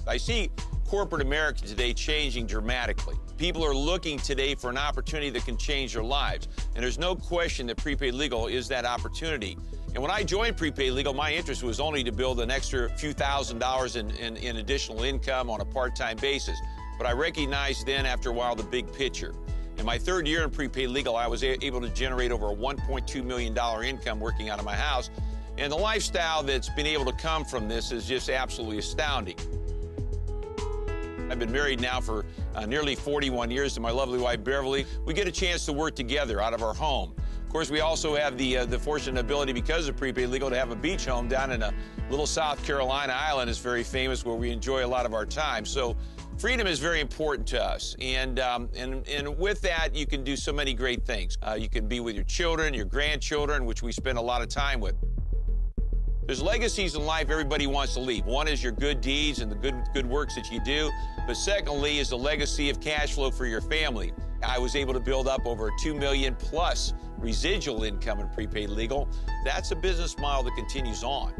I see corporate America today changing dramatically. People are looking today for an opportunity that can change their lives. And there's no question that Prepaid Legal is that opportunity. And when I joined Prepaid Legal, my interest was only to build an extra few $1,000s in additional income on a part-time basis. But I recognized then, after a while, the big picture. In my third year in Prepaid Legal, I was able to generate over a $1.2 million income working out of my house. And the lifestyle that's been able to come from this is just absolutely astounding. I've been married now for nearly 41 years to my lovely wife, Beverly. We get a chance to work together out of our home. Of course, we also have the fortunate ability, because of Prepaid Legal, to have a beach home down in a little South Carolina island. It's very famous, where we enjoy a lot of our time. So freedom is very important to us. And with that, you can do so many great things. You can be with your children, your grandchildren, which we spend a lot of time with. There's legacies in life everybody wants to leave. One is your good deeds and the good works that you do. But secondly is the legacy of cash flow for your family. I was able to build up over $2 million plus residual income in Prepaid Legal. That's a business model that continues on.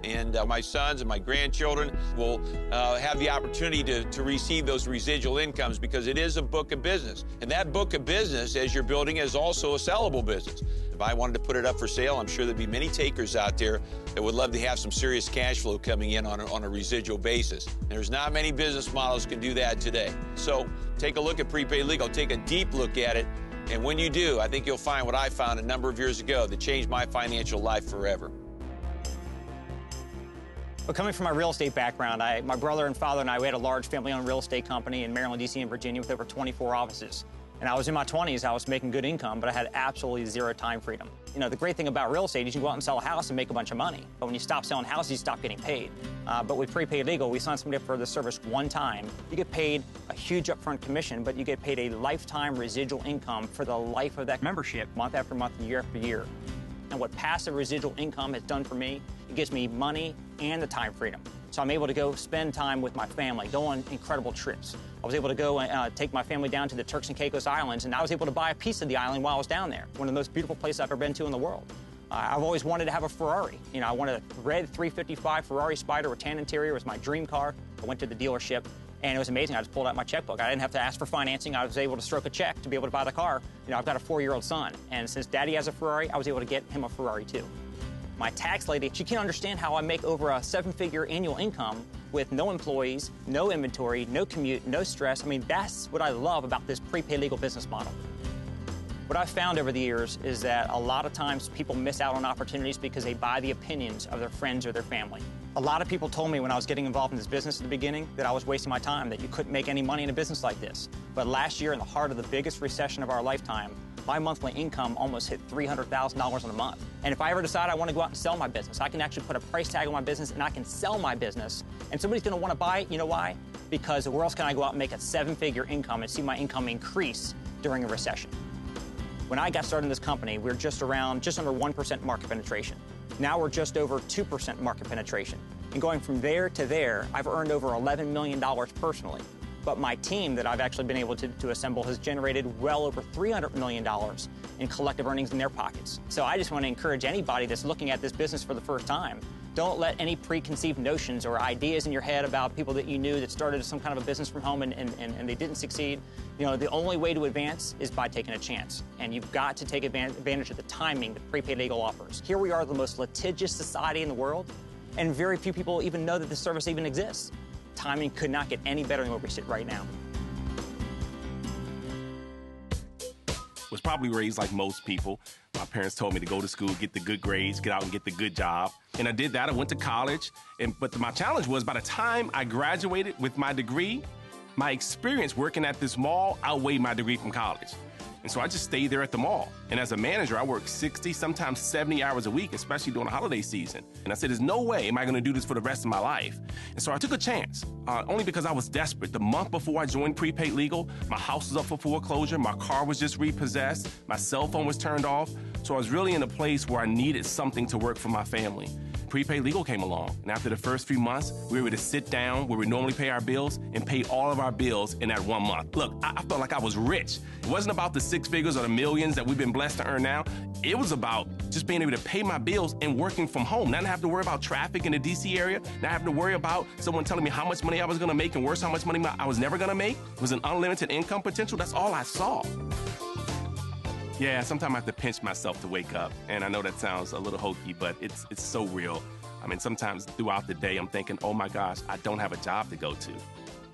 And my sons and my grandchildren will have the opportunity to receive those residual incomes, because it is a book of business. And that book of business, as you're building, is also a sellable business. If I wanted to put it up for sale, I'm sure there'd be many takers out there that would love to have some serious cash flow coming in on a residual basis. And there's not many business models can do that today. So take a look at Prepaid Legal. Take a deep look at it. And when you do, I think you'll find what I found a number of years ago that changed my financial life forever. But coming from my real estate background, my brother and father and I, we had a large family-owned real estate company in Maryland, D.C., and Virginia with over 24 offices. And I was in my 20s, I was making good income, but I had absolutely zero time freedom. You know, the great thing about real estate is you can go out and sell a house and make a bunch of money. But when you stop selling houses, you stop getting paid. But with Prepaid Legal, we sign somebody up for the service one time. You get paid a huge upfront commission, but you get paid a lifetime residual income for the life of that membership, month after month, year after year. And what passive residual income has done for me, it gives me money and the time freedom. So I'm able to go spend time with my family, go on incredible trips. I was able to go and take my family down to the Turks and Caicos Islands, and I was able to buy a piece of the island while I was down there. One of the most beautiful places I've ever been to in the world. I've always wanted to have a Ferrari. You know, I wanted a red 355 Ferrari Spider with tan interior. It was my dream car. I went to the dealership, and it was amazing. I just pulled out my checkbook. I didn't have to ask for financing. I was able to stroke a check to be able to buy the car. You know, I've got a 4-year-old son, and since Daddy has a Ferrari, I was able to get him a Ferrari too. My tax lady, she can't understand how I make over a 7-figure annual income with no employees, no inventory, no commute, no stress. I mean, that's what I love about this Prepaid Legal business model. What I've found over the years is that a lot of times people miss out on opportunities because they buy the opinions of their friends or their family. A lot of people told me when I was getting involved in this business at the beginning that I was wasting my time, that you couldn't make any money in a business like this. But last year, in the heart of the biggest recession of our lifetime, my monthly income almost hit $300,000 in a month. And if I ever decide I want to go out and sell my business, I can actually put a price tag on my business and I can sell my business. And somebody's going to want to buy it. You know why? Because where else can I go out and make a 7-figure income and see my income increase during a recession? When I got started in this company, we were just under 1% market penetration. Now we're just over 2% market penetration. And going from there to there, I've earned over $11 million personally. But my team that I've actually been able to assemble has generated well over $300 million in collective earnings in their pockets. So I just want to encourage anybody that's looking at this business for the first time, don't let any preconceived notions or ideas in your head about people that you knew that started some kind of a business from home and they didn't succeed. You know, the only way to advance is by taking a chance. And you've got to take advantage of the timing that Prepaid Legal offers. Here we are, the most litigious society in the world, and very few people even know that this service even exists. Timing could not get any better than where we sit right now. Was probably raised like most people. My parents told me to go to school, get the good grades, get out and get the good job. And I did that. I went to college. But my challenge was by the time I graduated with my degree, my experience working at this mall outweighed my degree from college. And so I just stayed there at the mall. And as a manager, I worked 60, sometimes 70 hours a week, especially during the holiday season. And I said, there's no way am I going to do this for the rest of my life. And so I took a chance, only because I was desperate. The month before I joined Prepaid Legal, my house was up for foreclosure, my car was just repossessed, my cell phone was turned off. So I was really in a place where I needed something to work for my family. Prepaid Legal came along. And after the first few months, we were able to sit down where we normally pay our bills and pay all of our bills in that 1 month. Look, I felt like I was rich. It wasn't about the six figures or the millions that we've been blessed to earn now. It was about just being able to pay my bills and working from home. Not have to worry about traffic in the DC area. Not have to worry about someone telling me how much money I was gonna make, and worse, how much money I was never gonna make. It was an unlimited income potential. That's all I saw. Yeah, sometimes I have to pinch myself to wake up. And I know that sounds a little hokey, but it's so real. I mean, sometimes throughout the day, I'm thinking, oh my gosh, I don't have a job to go to.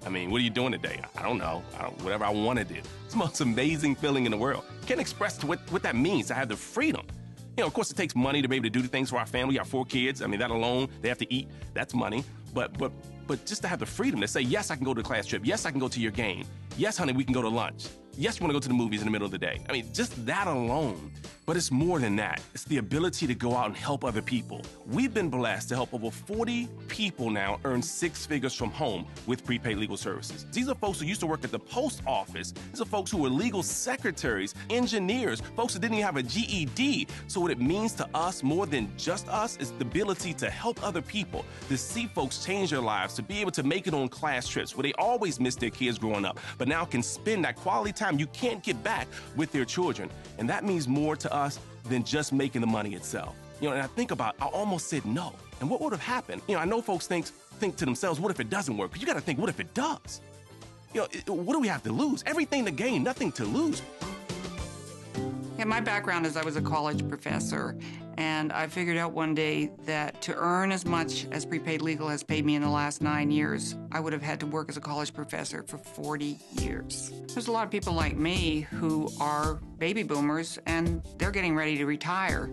I mean, what are you doing today? I don't know. Whatever I want to do. It's the most amazing feeling in the world. Can't express what that means to have the freedom. You know, of course, it takes money to be able to do the things for our family, our 4 kids. I mean, that alone, they have to eat. That's money. But just to have the freedom to say, yes, I can go to a class trip. Yes, I can go to your game. Yes, honey, we can go to lunch. Yes, you want to go to the movies in the middle of the day. I mean, just that alone. But it's more than that. It's the ability to go out and help other people. We've been blessed to help over 40 people now earn 6 figures from home with Prepaid Legal Services. These are folks who used to work at the post office. These are folks who were legal secretaries, engineers, folks who didn't even have a GED. So what it means to us, more than just us, is the ability to help other people, to see folks change their lives, to be able to make it on class trips where they always missed their kids growing up, but now can spend that quality time you can't get back with their children. And that means more to us than just making the money itself. You know, and I think about, I almost said no. And what would have happened? You know, I know folks think to themselves, what if it doesn't work? But you got to think, what if it does? You know, what do we have to lose? Everything to gain, nothing to lose. Yeah, my background is I was a college professor, and I figured out one day that to earn as much as Prepaid Legal has paid me in the last 9 years, I would have had to work as a college professor for 40 years. There's a lot of people like me who are baby boomers, and they're getting ready to retire,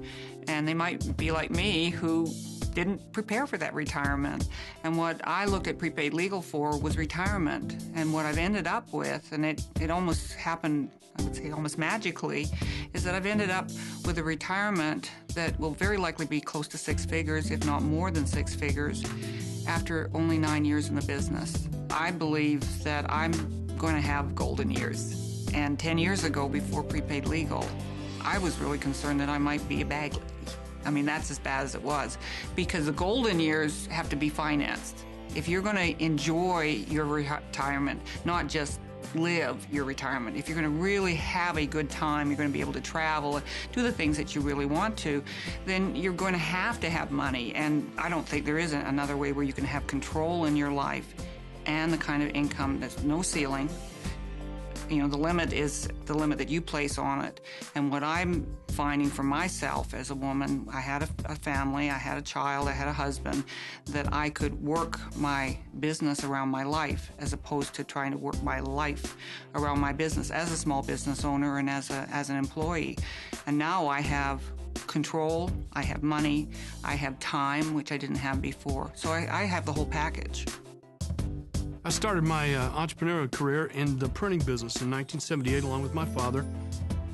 and they might be like me who didn't prepare for that retirement. And what I looked at Prepaid Legal for was retirement. And what I've ended up with, and it almost happened, I would say almost magically, is that I've ended up with a retirement that will very likely be close to 6 figures, if not more than 6 figures, after only 9 years in the business. I believe that I'm going to have golden years. And 10 years ago, before Prepaid Legal, I was really concerned that I might be a bag lady. I mean, that's as bad as it was, because the golden years have to be financed. If you're going to enjoy your retirement, not just live your retirement, if you're going to really have a good time, you're going to be able to travel, do the things that you really want to, then you're going to have money. And I don't think there is another way where you can have control in your life and the kind of income that's no ceiling. You know, the limit is the limit that you place on it. And what I'm finding for myself as a woman, I had a family, I had a child, I had a husband, that I could work my business around my life as opposed to trying to work my life around my business as a small business owner and as an employee. And now I have control, I have money, I have time, which I didn't have before. So I have the whole package. I started my entrepreneurial career in the printing business in 1978 along with my father.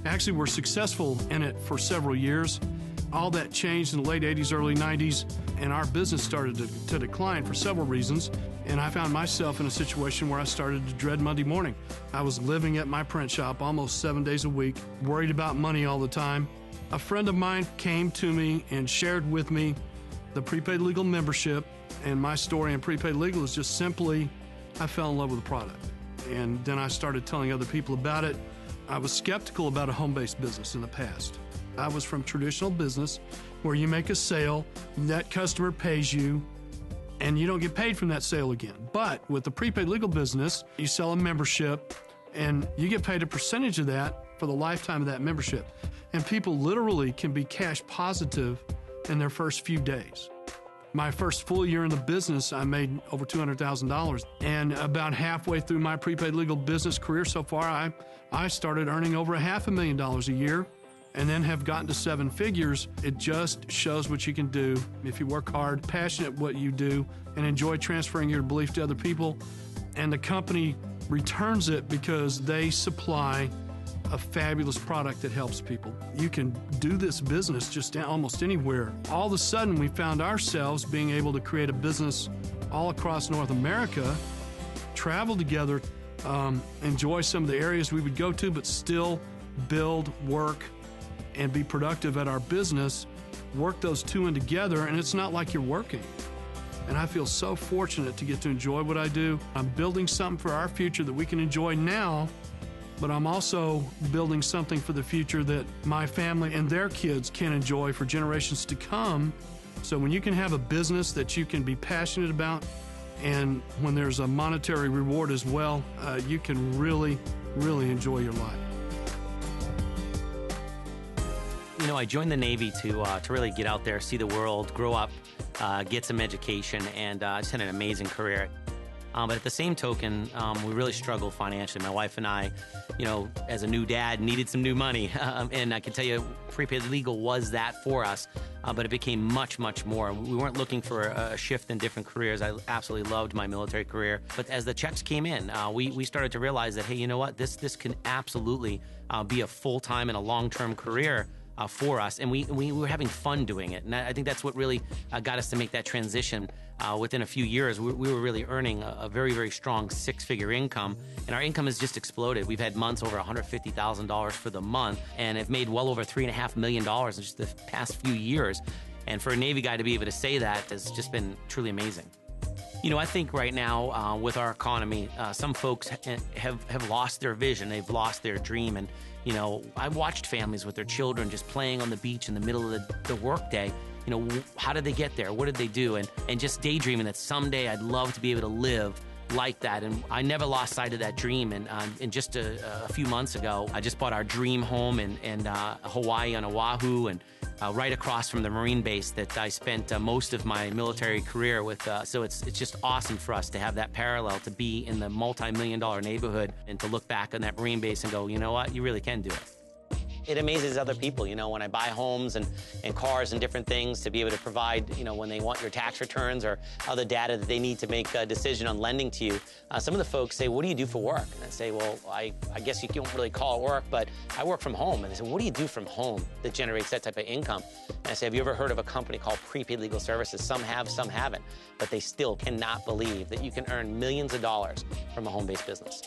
Actually, we're successful in it for several years. All that changed in the late 80s, early 90s, and our business started to decline for several reasons. And I found myself in a situation where I started to dread Monday morning. I was living at my print shop almost 7 days a week, worried about money all the time. A friend of mine came to me and shared with me the Prepaid Legal membership, and my story in Prepaid Legal is just simply I fell in love with the product. And then I started telling other people about it. I was skeptical about a home-based business in the past. I was from traditional business where you make a sale, that customer pays you, and you don't get paid from that sale again. But with the Prepaid Legal business, you sell a membership, and you get paid a percentage of that for the lifetime of that membership. And people literally can be cash positive in their first few days. My first full year in the business, I made over $200,000. And about halfway through my Prepaid Legal business career so far, I started earning over $500,000 a year and then have gotten to 7 figures. It just shows what you can do if you work hard, passionate what you do, and enjoy transferring your belief to other people. And the company returns it because they supply a fabulous product that helps people. You can do this business just almost anywhere. All of a sudden, we found ourselves being able to create a business all across North America, travel together, enjoy some of the areas we would go to, but still build, work, and be productive at our business work those two in together, and it's not like you're working. And I feel so fortunate to get to enjoy what I do. I'm building something for our future that we can enjoy now, but I'm also building something for the future that my family and their kids can enjoy for generations to come. So when you can have a business that you can be passionate about, and when there's a monetary reward as well, you can really, really enjoy your life. You know, I joined the Navy to really get out there, see the world, grow up, get some education, and I just had an amazing career. But at the same token, we really struggled financially. My wife and I, you know, as a new dad, needed some new money. And I can tell you, prepaid legal was that for us, but it became much, much more. We weren't looking for a shift in different careers. I absolutely loved my military career. But as the checks came in, we started to realize that, hey, you know what, this can absolutely be a full-time and a long-term career for us, and we were having fun doing it. And I think that's what really got us to make that transition. Within a few years, we were really earning a very, very strong six-figure income, and our income has just exploded. We've had months over $150,000 for the month, and have made well over $3.5 million in just the past few years. And for a Navy guy to be able to say that has just been truly amazing. You know, I think right now with our economy, some folks have lost their vision. They've lost their dream. And, you know, I watched families with their children just playing on the beach in the middle of the workday. You know, how did they get there? What did they do? And just daydreaming that someday I'd love to be able to live like that. And I never lost sight of that dream. And just a few months ago, I just bought our dream home in Hawaii on Oahu, and right across from the Marine base that I spent most of my military career with. So it's just awesome for us to have that parallel, to be in the multi-million-dollar neighborhood and to look back on that Marine base and go, you know what, you really can do it. It amazes other people, you know, when I buy homes and cars and different things, to be able to provide, you know, when they want your tax returns or other data that they need to make a decision on lending to you. Some of the folks say, what do you do for work? And I say, well, I guess you can't really call it work, but I work from home. And they say, what do you do from home that generates that type of income? And I say, have you ever heard of a company called Prepaid Legal Services? Some have, some haven't, but they still cannot believe that you can earn millions of dollars from a home-based business.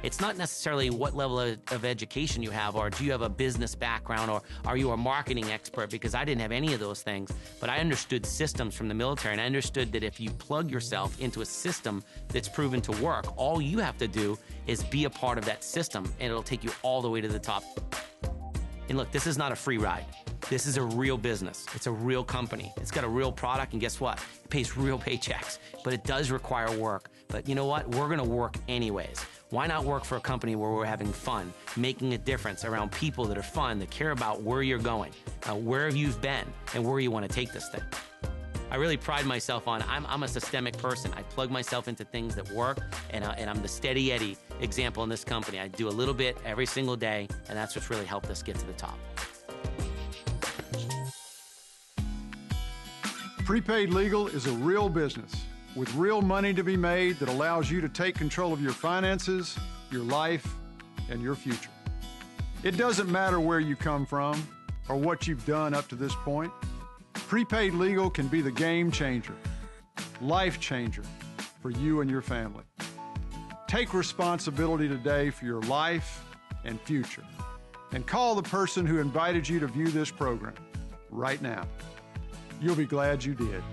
It's not necessarily what level of education you have, or do you have a business background, or are you a marketing expert, because I didn't have any of those things. But I understood systems from the military, and I understood that if you plug yourself into a system that's proven to work, all you have to do is be a part of that system, and it'll take you all the way to the top. And look, this is not a free ride. This is a real business. It's a real company. It's got a real product, and guess what? It pays real paychecks, but it does require work. But you know what? We're gonna work anyways. Why not work for a company where we're having fun, making a difference around people that are fun, that care about where you're going, where you've been, and where you want to take this thing? I really pride myself on, I'm a systemic person. I plug myself into things that work, and I'm the steady Eddie example in this company. I do a little bit every single day, and that's what's really helped us get to the top. Prepaid Legal is a real business with real money to be made that allows you to take control of your finances, your life, and your future. It doesn't matter where you come from or what you've done up to this point. Prepaid Legal can be the game changer, life changer for you and your family. Take responsibility today for your life and future, and call the person who invited you to view this program right now. You'll be glad you did.